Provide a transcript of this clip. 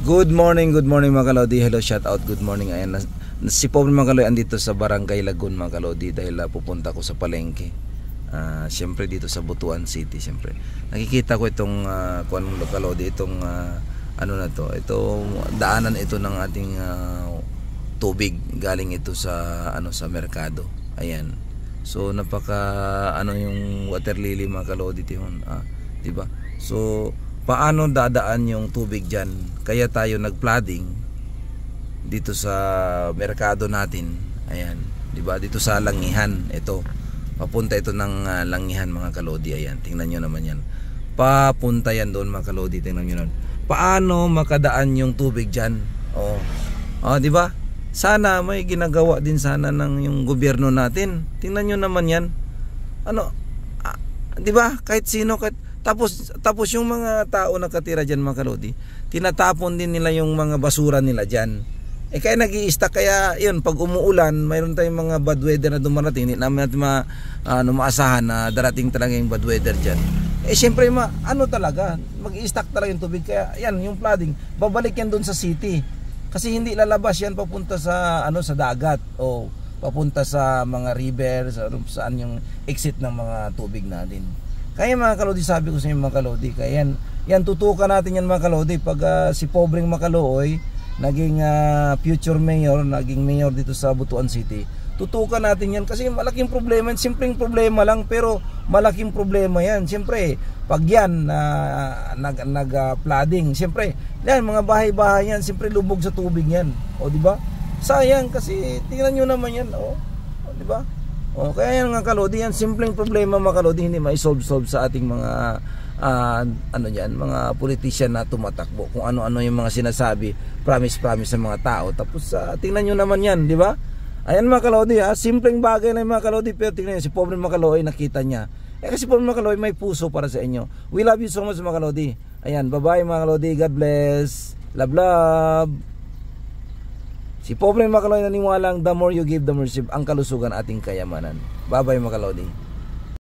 Good morning mga kalodi. Hello, shout out, good morning. Ayan, si Pobre mga kalodi andito sa Barangay Lagun mga kalodi dahil pupunta ko sa palengke. Siyempre dito sa Butuan City, siyempre. Nakikita ko itong kuan mga kalodi, itong ano na to, itong daanan ito ng ating tubig galing ito sa sa merkado. Ayan. So napaka yung water lily mga kalodi tihon, 'di ba? So paano dadaan yung tubig diyan? Kaya tayo nag-flooding dito sa merkado natin. Ayan, 'di ba? Dito sa Langihan, ito. Papunta ito ng Langihan mga kalodi. Ayan, tingnan niyo naman 'yan. Papunta yan doon mga kalodi, tingnan niyo naman. Paano makadaan yung tubig diyan? Oh, 'di ba? Sana may ginagawa din sana ng yung gobyerno natin. Tingnan niyo naman 'yan. 'Di ba? Kahit sino, tapos yung mga tao nakatira diyan mga kalodi, tinatapon din nila yung mga basura nila diyan. Kaya nag-i-stack, kaya yun, pag umuulan, mayroon tayong mga bad weather na dumarating, hindi namin natin maasahan na darating talaga yung bad weather diyan. Siyempre talaga, mag-i-stack talaga yung tubig, kaya yan, yung flooding, babalik yan doon sa city. Kasi hindi lalabas yan papunta sa sa dagat o papunta sa mga river, saan yung exit ng mga tubig natin. Kaya mga kalodi, sabi ko sa inyo mga kalodi, kaya yan tutukan natin yan mga kalodi. Pag si Pobreng Macalooy naging future mayor, naging mayor dito sa Butuan City, tutukan natin yan kasi malaking problema, simpleng problema lang pero malaking problema yan. Siyempre pag yan nag-flooding, siyempre yan, mga bahay-bahay yan, siyempre lubog sa tubig yan, o di ba? Sayang kasi tingnan nyo naman yan, o di ba? Kaya yan mga kalodi, yan simpleng problema mga kalodi, hindi ma-solve sa ating mga mga politician na tumatakbo, kung ano-ano yung mga sinasabi, promise sa mga tao, tapos tingnan nyo naman yan, di ba? Ayan mga kalodi, simpleng bagay na mga kalodi, pero tingnan nyo, si Pobre Macalooy nakita niya. Kasi Pobre Macalooy may puso para sa inyo. We love you so much mga kalodi. Ayan, bye bye mga kalodi, God bless, love. Si Pobre Macalooy naniwalang the more you give, the more receive, ang kalusugan ating kayamanan. Bye bye mga kalodi.